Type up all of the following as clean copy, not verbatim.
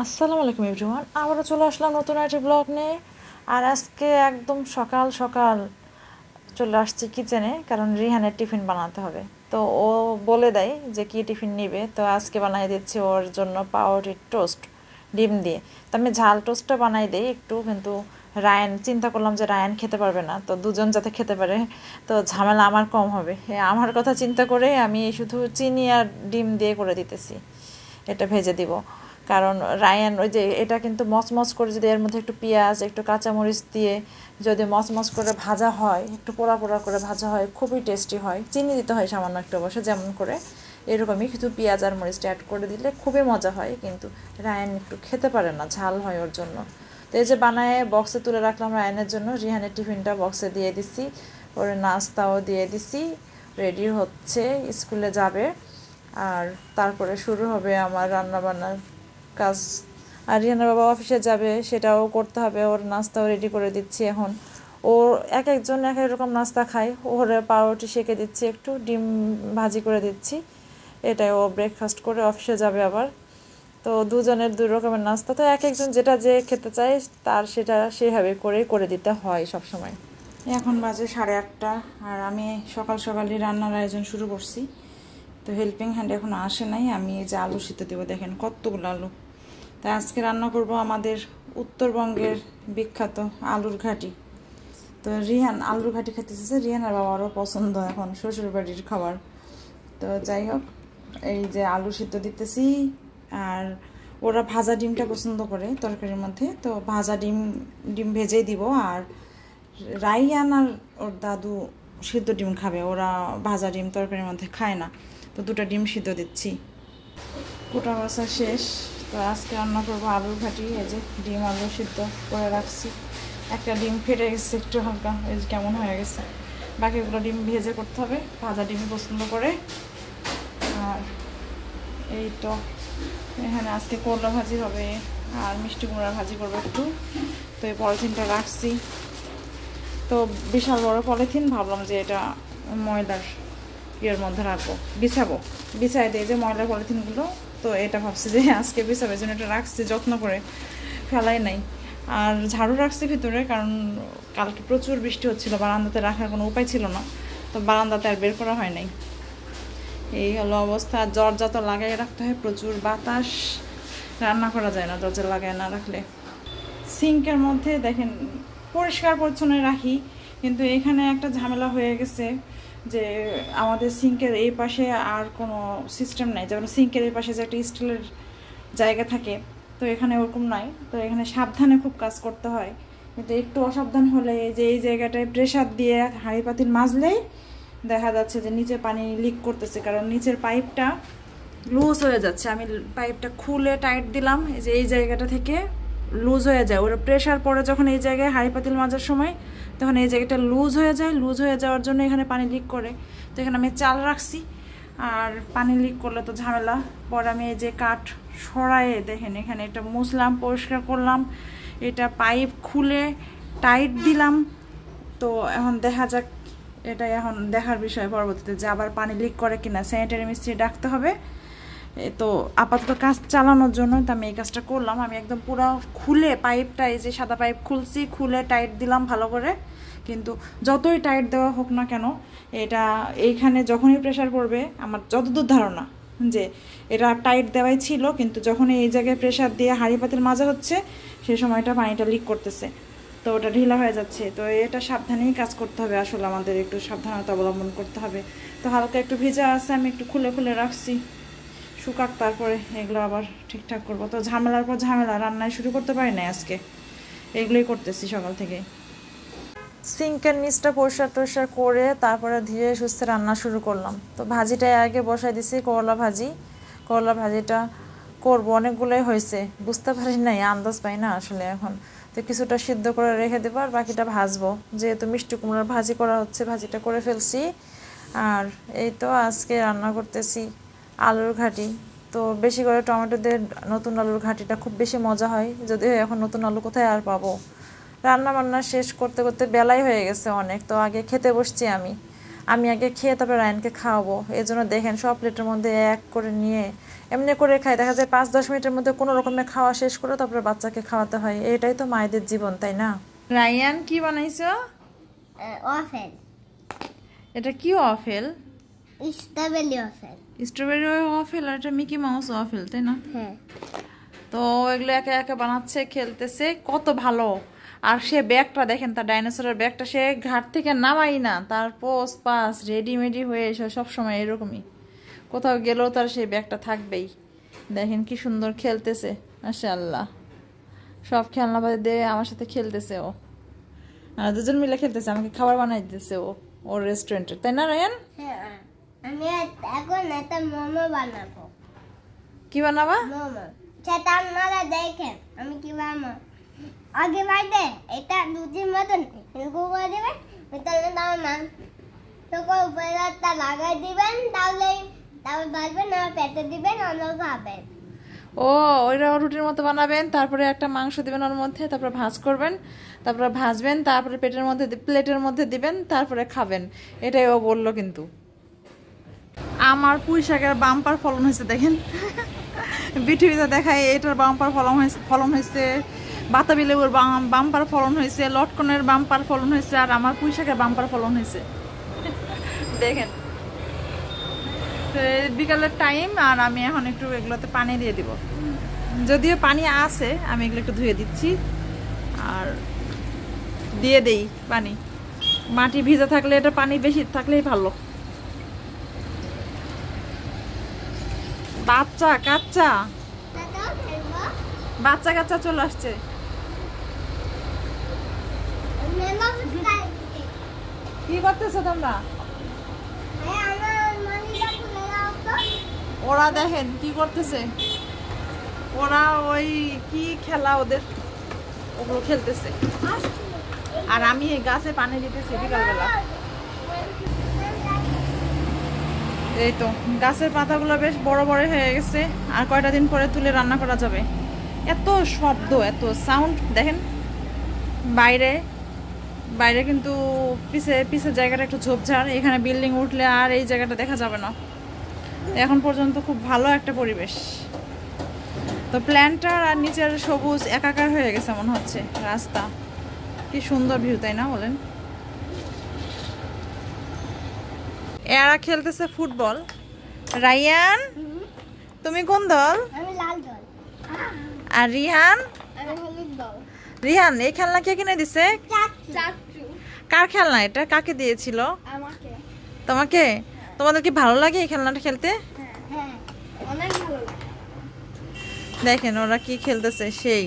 আসসালামু আলাইকুম এভরিওয়ান, আবারও চলে আসলাম নতুন একটা ব্লগ নিয়ে। আর আজকে একদম সকাল সকাল চলে আসছি কিচেনে, কারণ রিহানের টিফিন বানাতে হবে। তো ও বলে দেয় যে কি টিফিন নিবে, তো আজকে বানিয়ে দিচ্ছি ওর জন্য পাউরুটির টোস্ট ডিম দিয়ে। তো আমি ঝাল টোস্টটা বানাই দিই একটু, কিন্তু রায়ান চিন্তা করলাম যে রায়ান খেতে পারবে না, তো দুজন যাতে খেতে পারে তো ঝামেলা আমার কম হবে, আমার কথা চিন্তা করে আমি শুধু চিনি আর ডিম দিয়ে করে দিতেছি, এটা ভেজে দিব। কারণ রায়ান ওই যে এটা কিন্তু মচমচ করে যদি এর মধ্যে একটু পেঁয়াজ একটু কাঁচামরিচ দিয়ে যদি মচমচ করে ভাজা হয়, একটু পোড়া পোড়া করে ভাজা হয়, খুবই টেস্টি হয়। চিনি দিতে হয় সামান্য একটু, অবশ্য যেমন করে এরকমই কিছু পেঁয়াজ আর মরিচটা অ্যাড করে দিলে খুবই মজা হয়। কিন্তু রায়ান একটু খেতে পারে না, ঝাল হয় ওর জন্য। তো এই যে বানায় বক্সে তুলে রাখলাম রায়ানের জন্য, রিহানের টিফিনটা বক্সে দিয়ে দিছি, ওর নাস্তাও দিয়ে দিছি, রেডি হচ্ছে, স্কুলে যাবে। আর তারপরে শুরু হবে আমার রান্নাবান্নার কাজ। আর রিহানার বাবা অফিসে যাবে, সেটাও করতে হবে, ওর নাস্তাও রেডি করে দিচ্ছি এখন। ও এক একজন এক এক রকম নাস্তা খায়, ওর পাউরুটি সেঁকে দিচ্ছি, একটু ডিম ভাজি করে দিচ্ছি, এটাই ও ব্রেকফাস্ট করে অফিসে যাবে আবার। তো দুজনের দুই রকমের নাস্তা, তো এক একজন যেটা যে খেতে চায় তার সেটা সেভাবে করে দিতে হয় সব সময়। এখন বাজে 8:30, আর আমি সকাল সকালই রান্নার আয়োজন শুরু করছি। তো হেল্পিং হ্যান্ড এখন আসে নাই, আমি এই যে আলু সিদ্ধ দেবো, দেখেন কতগুলো আলু। তাই আজকে রান্না করব আমাদের উত্তরবঙ্গের বিখ্যাত আলুর ঘাটি। তো রিহান আলুর ঘাটি খেতে চেয়েছে, রিহান আর বাবারও পছন্দ এখন শ্বশুর বাড়ির খাবার। তো যাই হোক, এই যে আলু সিদ্ধ দিতেছি। আর ওরা ভাজা ডিমটা পছন্দ করে তরকারির মধ্যে, তো ভাজা ডিম ডিম ভেজেই দিব। আর রাইয়ান আর ওর দাদু সিদ্ধ ডিম খাবে, ওরা ভাজা ডিম তরকারির মধ্যে খায় না। তো দুটো ডিম সিদ্ধ দিচ্ছি। কুটা বাছা শেষ। তো আজকে রান্না করবো আলুর ঘাটি। এই যে ডিম আলু সিদ্ধ করে রাখছি, একটা ডিম ফেটে গেছে একটু হালকা, এই যে কেমন হয়ে গেছে। বাকিগুলো ডিম ভেজে করতে হবে, ভাজা ডিম পছন্দ করে। আর এই তো এখানে আজকে করলা ভাজি হবে, আর মিষ্টি কুমড়া ভাজি করবো একটু। তো এই পলিথিনটা রাখছি, তো বিশাল বড় পলিথিন, ভাবলাম যে এটা ময়লার ইয়ের মধ্যে রাখবো, বিছাই দিয়ে যে ময়লার পলিথিনগুলো। তো এটা ভাবছি যে আজকে বিছাবে জন্য এটা রাখছি যত্ন করে, ফেলাই নাই। আর ঝাড়ু রাখছি ভিতরে, কারণ কালকে প্রচুর বৃষ্টি হচ্ছিল, বারান্দাতে রাখার কোনো উপায় ছিল না, তো বারান্দাতে আর বের করা হয় নাই। এই হলো অবস্থা। দরজা তো লাগাই রাখতে হয়, প্রচুর বাতাস, রান্না করা যায় না দরজা লাগাই না রাখলে। সিঙ্কের মধ্যে দেখেন পরিষ্কার পরিচ্ছন্ন রাখি, কিন্তু এখানে একটা ঝামেলা হয়ে গেছে যে আমাদের সিঙ্কের এই পাশে আর কোনো সিস্টেম নাই, যেমন সিঙ্কের এই পাশে যে একটা স্টিলের জায়গা থাকে, তো এখানে ওরকম নাই। তো এখানে সাবধানে খুব কাজ করতে হয়, কিন্তু একটু অসাবধান হলে যে এই জায়গাটায় প্রেসার দিয়ে হাঁড়ি পাতিল মাজলেই দেখা যাচ্ছে যে নিচে পানি লিক করতেছে, কারণ নিচের পাইপটা লুজ হয়ে যাচ্ছে। আমি পাইপটা খুলে টাইট দিলাম, এই যে এই জায়গাটা থেকে লুজ হয়ে যায়, ওরা প্রেশার পড়ে যখন এই জায়গায় হাঁড়ি পাতিল মাজার সময়, তখন এই জায়গাটা লুজ হয়ে যায়, লুজ হয়ে যাওয়ার জন্য এখানে পানি লিক করে। তো এখানে আমি চাল রাখছি, আর পানি লিক করলে তো ঝামেলা। পরে আমি এই যে কাঠ সরায়ে দেখেন এখানে এটা মুছলাম, পরিষ্কার করলাম, এটা পাইপ খুলে টাইট দিলাম। তো এখন দেখা যাক, এটা এখন দেখার বিষয় পরবর্তীতে যে আবার পানি লিক করে কিনা, স্যানিটারি মিস্ত্রি ডাকতে হবে। তো আপাতত কাজ চালানোর জন্য তো আমি এই কাজটা করলাম। আমি একদম পুরো খুলে পাইপটা, এই যে সাদা পাইপ খুলছি, খুলে টাইট দিলাম ভালো করে। কিন্তু যতই টাইট দেওয়া হোক না কেন, এটা এইখানে যখনই প্রেশার পড়বে, আমার যতদূর ধারণা যে এটা টাইট দেওয়াই ছিল, কিন্তু যখন এই জায়গায় প্রেশার দিয়ে হাঁড়ি পাতিল মাজা হচ্ছে, সেই সময়টা পানিটা লিক করতেছে, তো ওটা ঢিলা হয়ে যাচ্ছে। তো এটা সাবধানেই কাজ করতে হবে, আসলে আমাদের একটু সাবধানতা অবলম্বন করতে হবে। তো হালকা একটু ভিজা আছে, আমি একটু খুলে খুলে রাখছি, শুকাক, তারপরে এগুলো আবার ঠিকঠাক করবো। তো ঝামেলার পর ঝামেলা, রান্নায় শুরু করতে পারি না আজকে, এগুলোই করতেছি সকাল থেকে। সিঙ্কের নিচটা পরিষ্কার টরিষ্কার করে তারপরে ধীরে সুস্থে রান্না শুরু করলাম। তো ভাজিটাই আগে বসাই দিছি, করলা ভাজিটা করবো, অনেকগুলোই হয়েছে, বুঝতে পারি নাই, আন্দাজ পাই না আসলে এখন। তো কিছুটা সিদ্ধ করে রেখে দেবো, আর বাকিটা ভাজবো, যেহেতু মিষ্টি কুমড়ার ভাজি করা হচ্ছে, ভাজিটা করে ফেলছি। আর এই তো আজকে রান্না করতেছি আলুর ঘাটি। তো বেশি করে টমেটো দিয়ে নতুন আলুর ঘাটিটা খুব বেশি মজা হয়, যদিও এখন নতুন আলু কোথায় আর পাবো। রান্না বান্না শেষ করতে করতে বেলাই হয়ে গেছে অনেক, তো আগে খেতে বসছি আমি আগে খেয়ে তারপরে রায়নকে খাওয়াবো। এই জন্য দেখেন সব প্লেটের মধ্যে এক করে নিয়ে এমনি করে খাই, দেখা যায় 5-10 মিনিটের মধ্যে কোনো রকমে খাওয়া শেষ করে তারপরে বাচ্চাকে খাওয়াতে হয়। এটাই তো মায়েদের জীবন, তাই না? রায়ান কি বানাইছো? ওয়াফেল। এটা কি waffle? Strawberry waffle. Strawberry waffle আর এটা মিকি মাউস ওয়াফেল, তাই না? হ্যাঁ। তো এগুলো একা একা বানাচ্ছে, খেলতেছে, কত ভালো। আর সে ব্যাগটা দেখেন, তার ডাইনোসরের ব্যাগটা সে ঘাট থেকে নামাই না, তার পোস্ট পাস রেডিমেডি হয়ে এসে সবসময় এরকমই, কোথাও গেলেও তার সেই ব্যাগটা থাকবেই। দেখেন কি সুন্দর খেলতেছে, মাশাআল্লাহ। সব খেলনাপাতি দিয়ে আমার সাথে খেলতেছে ও, আর দুজন মিলে খেলতেছে, আমাকে খাবার বানাই দিতেছে ও ওর রেস্টুরেন্টের, তাই না রায়ান? হ্যাঁ, আমি এখন একটা মোমো বানাবো। কি বানাবা? মোমো। সেটা আপনারা দেখেন আমি কি বানাবো। আগে বাইরে এটা দুধের মতন এরকম করে দেবেন, তাহলে আমার তখন উপরেটা লাগাই দিবেন, তারপর ভাজবেন আর পেটে দিবেন, অন্য খাবেন। ও ওইটা রুটির মতো বানাবেন, তারপরে একটা মাংস দিবেন ওর মধ্যে, তারপরে ভাজ করবেন, তারপরে ভাজবেন, তারপরে পেটের মধ্যে প্লেটের মধ্যে দিবেন, তারপরে খাবেন। এটাই ও বললো। কিন্তু আমার পুঁই শাকের বাম্পার ফলন হয়েছে দেখেন, পৃথিবীতে দেখায় এটার বাম্পার ফলন হয়েছে, বাতাবি লেবুর বাম্পার ফলন হয়েছে, লটকনের বাম্পার ফলন হয়েছে, আর আমার পুঁই শাকের বাম্পার ফলন হয়েছে দেখেন। তো বিকালের টাইম, আর আমি এখন একটু এগুলোতে পানি দিয়ে দিব, যদিও পানি আছে, আমি এগুলো একটু ধুয়ে দিচ্ছি আর দিয়ে দেই পানি। মাটি ভিজা থাকলে, এটা পানি বেশি থাকলেই ভালো। বাচ্চা কাচ্চা বাচ্চা কাচ্চা চলে আসছে। কি করতেছো তোমরা? ওরা দেখেন কি করতেছে, ওরা ওই কি খেলা ওদের, ওগুলো খেলতেছে, আর আমি এই গাছে পানি দিতেছি বিকালবেলা। এই তো গাছের পাতাগুলো বেশ বড় বড় হয়ে গেছে, আর কয়টা দিন পরে তুলে রান্না করা যাবে। এত শব্দ, এত সাউন্ড দেখেন বাইরে। বাইরে কিন্তু পিছের জায়গাটা একটু ঝোপঝাড়, এখানে বিল্ডিং উঠলে আর এই জায়গাটা দেখা যাবে না। এখন পর্যন্ত খুব ভালো একটা পরিবেশ। তো প্ল্যান্টার আর নিচের সবুজ একাকার হয়ে গেছে মনে হচ্ছে রাস্তা। কি সুন্দর ভিউ, তাই না বলেন? এরা খেলতেছে ফুটবল। রায়ান তুমি কোন দল? আমি লাল দল। আর রিহান? আমি হলুদ দল। রিহান এই খেলনা কে কিনে দিছে? চাচু। কার খেলনা এটা? কাকে দিয়েছিল? আমাকে। তোমাকে? তোমাদের কি ভালো লাগে এই খেলনাটা খেলতে? হ্যাঁ, অনেক ভালো লাগে। দেখেন ওরা কি খেলতেছে সেই।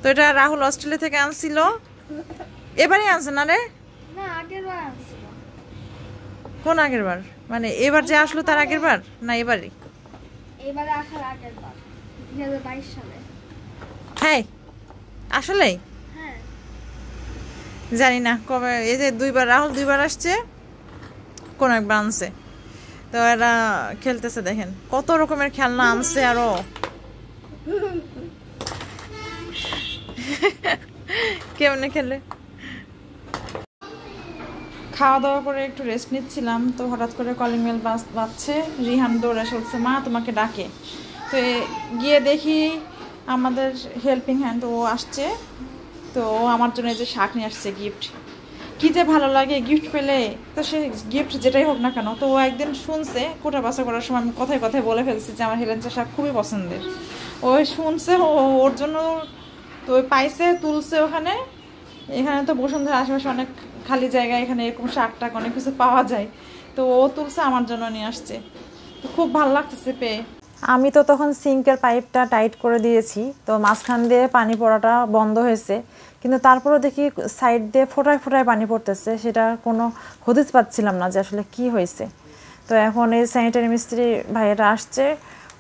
তো এটা রাহুল অস্ট্রেলিয়া থেকে আনছিল, এবারই আনছে না রে? না, আগের বার আনছিল। কোন আগের বার? মানে এবার যে আসলো তার আগের বার না এবারই? এবারে আসার আগের বার, 2022 সালে। হ্যাঁ আসলেই হ্যাঁ, জানি না কবে। এই যে দুইবার রাহুল দুইবার আসছে, কোন একবার আনছে। তো এরা খেলতেছে, দেখেন কত রকমের খেলনা আনছে আরো। কেমনে খেলে। খাওয়া দাওয়া করে একটু রেস্ট নিচ্ছিলাম, তো হঠাৎ করে কলিং বেল বাজছে। রিহান দৌড়ে চলছে, মা তোমাকে ডাকে। তো গিয়ে দেখি আমাদের হেল্পিং হ্যান্ড ও আসছে। তো ও আমার জন্য যে শাক নিয়ে আসছে, গিফট। কি যে ভালো লাগে গিফট পেলে, তো সে গিফট যেটাই হোক না কেন। তো ও একদিন শুনছে, কোটা বাসা করার সময় আমি কথায় কথায় বলে ফেলছি যে আমার হেলেঞ্চা শাক খুবই পছন্দের। ওই শুনছে, ওর জন্য তো ওই পাইছে, তুলছে ওখানে। এখানে তো বসুন্ধরা আশেপাশে অনেক খালি জায়গা, এখানে এরকম শাক টাক অনেক কিছু পাওয়া যায়। তো ও তুলছে আমার জন্য নিয়ে আসছে, তো খুব ভালো লাগতেছে পেয়ে। আমি তো তখন সিঙ্কের পাইপটা টাইট করে দিয়েছি, তো মাঝখান দিয়ে পানি পড়াটা বন্ধ হয়েছে, কিন্তু তারপরেও দেখি সাইড দিয়ে ফোটায় ফোটায় পানি পড়তেছে। সেটা কোনো হদিস পাচ্ছিলাম না যে আসলে কি হয়েছে। তো এখন এই স্যানিটারি মিস্ত্রি ভাইয়াটা আসছে,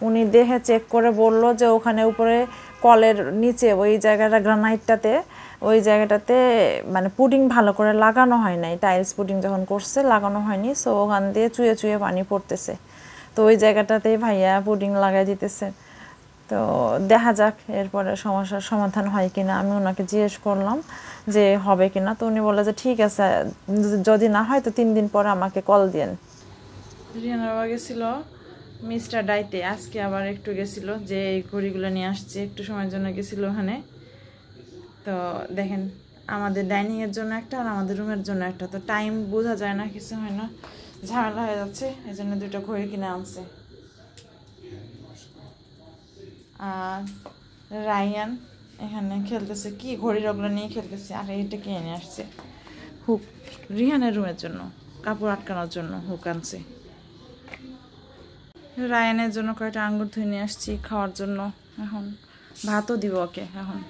উনি দেখে চেক করে বলল যে ওখানে উপরে কলের নিচে ওই জায়গাটা গ্রানাইটটাতে, ওই জায়গাটাতে মানে পুডিং ভালো করে লাগানো হয় নাই, টাইলস পুডিং যখন করছে লাগানো হয়নি, সো ওখান দিয়ে চুয়ে চুয়ে পানি পড়তেছে। তো ওই জায়গাটাতেই ভাইয়া পুডিং লাগাই দিতেছে। তো দেখা যাক এরপরে সমস্যার সমাধান হয় কিনা। আমি ওনাকে জিজ্ঞেস করলাম যে হবে কিনা, তো উনি বললো যে ঠিক আছে, যদি না হয় তো 3 দিন পরে আমাকে কল দিন। রিহানের বাবা গেছিল মিস্টার ডাইতে আজকে আবার একটু গেছিল, যে এই ঘড়িগুলো নিয়ে আসছে, একটু সময়ের জন্য গেছিল ওখানে। তো দেখেন আমাদের ডাইনিংয়ের জন্য একটা আর আমাদের রুমের জন্য একটা, তো টাইম বোঝা যায় না, কিছু হয় না, ঝামেলা হয়ে যাচ্ছে, এই জন্য দুটো ঘড়ি কিনে আনছে। আর রায়ান এখানে খেলতেছে, কি ঘড়ির ওগুলো নিয়ে খেলতেছে। আর এইটা কিনে নিয়ে আসছে হুক, রিহানের রুমের জন্য কাপড় আটকানোর জন্য হুক আনছে। রায়ানের জন্য কয়েকটা আঙ্গুর ধুয়ে নিয়ে আসছি খাওয়ার জন্য। এখন ভাতও দিব ওকে। এখন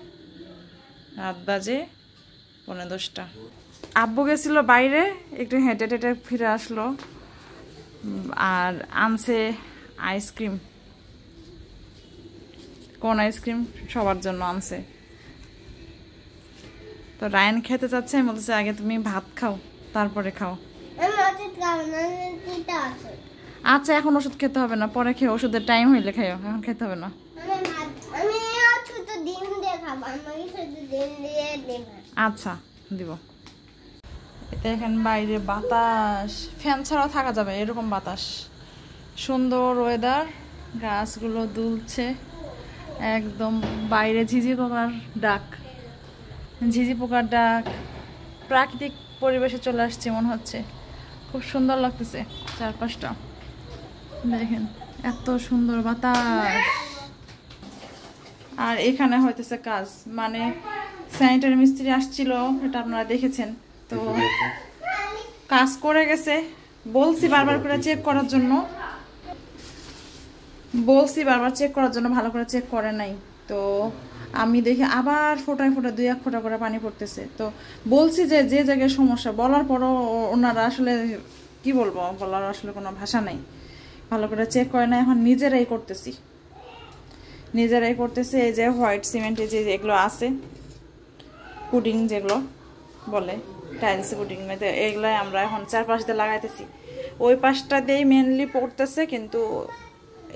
রাত বাজে 10:45। আব্বু গেছিল বাইরে, একটু হেঁটে টেটে ফিরে আসলো, আর আনছে আইসক্রিম। কোন আইসক্রিম? সবার জন্য আনছে। তো রায়ান খেতে চাচ্ছে, আমি বলতেছি আগে তুমি ভাত খাও তারপরে খাও। আচ্ছা এখন ওষুধ খেতে হবে না, পরে খেয়ে, ওষুধের টাইম হইলে খাইও, এখন খেতে হবে না। আচ্ছা দিব। দেখেন বাইরে বাতাস, ফ্যান ছাড়াও থাকা যাবে এরকম বাতাস, সুন্দর ওয়েদার, গাছগুলো দুলছে একদম। বাইরে ঝিঝি পোকার ডাক, ঝিঝি পোকার ডাক, প্রাকৃতিক পরিবেশে চলে আসছে মনে হচ্ছে, খুব সুন্দর লাগতেছে চারপাশটা। দেখেন এত সুন্দর বাতাস। আর এখানে হইতেছে কাজ, মানে স্যানিটারি মিস্ত্রি আসছিল, এটা আপনারা দেখেছেন। তো কাজ করে গেছে, বলছি বারবার করে চেক করার জন্য, ভালো করে চেক করে নাই। তো আমি দেখি আবার ফোটায় 2-1 ফোঁটা করে পানি পড়তেছে। তো বলছি যে যে জায়গায় সমস্যা, বলার পরও ওনারা আসলে কি বলবো, বলার আসলে কোনো ভাষা নাই, ভালো করে চেক করে না। এখন নিজেরাই করতেছি। এই যে হোয়াইট সিমেন্টে যে এগুলো আছে, পুডিং যেগুলো বলে, টাইলস পুডিং, এগুলাই আমরা এখন চারপাশ দিয়ে লাগাইতেছি। ওই পাশটা দিয়েই মেনলি পড়তেছে, কিন্তু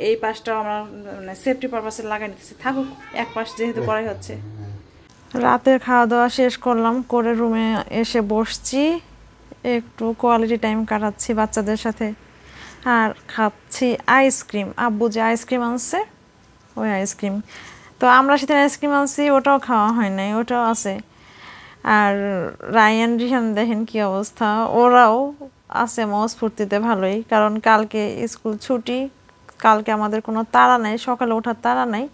এই পাশটাও আমরা মানে সেফটি পারপাসে লাগাই নিতেছি, থাকুক এক পাশ যেহেতু করাই হচ্ছে। রাতের খাওয়া দাওয়া শেষ করলাম, করে রুমে এসে বসছি, একটু কোয়ালিটি টাইম কাটাচ্ছি বাচ্চাদের সাথে, আর খাচ্ছি আইসক্রিম। আব্বু যে আইসক্রিম আনছে ওই আইসক্রিম, তো আমরা সেদিন আইসক্রিম আনছি, ওটাও খাওয়া হয় নাই, ওটাও আছে। আর রায়ান রিহান দেখেন কি অবস্থা, ওরাও আছে মৌজ ফুর্তিতে ভালোই, কারণ কালকে স্কুল ছুটি, কালকে আমাদের কোনো তাড়া নাই, সকালে ওঠার তাড়া নাই।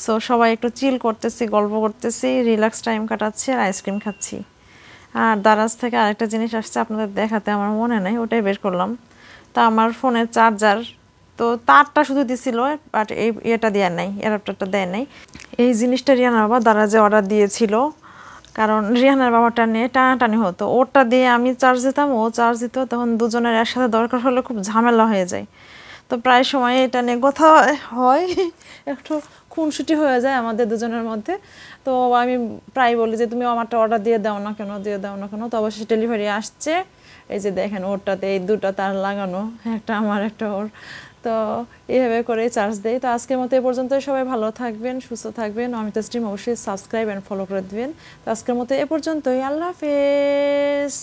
সো সবাই একটু চিল করতেছি, গল্প করতেছি, রিল্যাক্স টাইম কাটাচ্ছি আর আইসক্রিম খাচ্ছি। আর দারাজ থেকে আরেকটা জিনিস আসছে আপনাদের দেখাতে, আমার মনে নাই, ওটাই বের করলাম। তা আমার ফোনের চার্জার, তো তারটা শুধু দিছিল, বাট এই এটা দেওয়ার নাই, অ্যাডাপ্টারটা দেয় নাই। এই জিনিসটা রিহানার বাবা দারাজে অর্ডার দিয়েছিল, কারণ রিহানার বাবাটা নিয়ে টানাটানি হতো, ওটা দিয়ে আমি চার্জ দিতাম, ও চার্জ দিত, তখন দুজনের একসাথে দরকার হলে খুব ঝামেলা হয়ে যায়। তো প্রায় সময় এটা নিয়ে কথা হয়, একটু খুনসুটি হয়ে যায় আমাদের দুজনের মধ্যে। তো আমি প্রায় বলি যে তুমি আমারটা অর্ডার দিয়ে দাও না কেন। তো অবশ্যই ডেলিভারি আসছে, এই যে দেখেন ওরটাতে এই দুটো তার লাগানো, একটা আমার একটা ওর। তো এইভাবে করে চার্জ দেয়। তো আজকের মতো এ পর্যন্তই, সবাই ভালো থাকবেন, সুস্থ থাকবেন, অমিতা স্ট্রিম অবশ্যই সাবস্ক্রাইব অ্যান্ড ফলো করে দেবেন। তো আজকের মতো এ পর্যন্তই, আল্লাহ হাফেজ।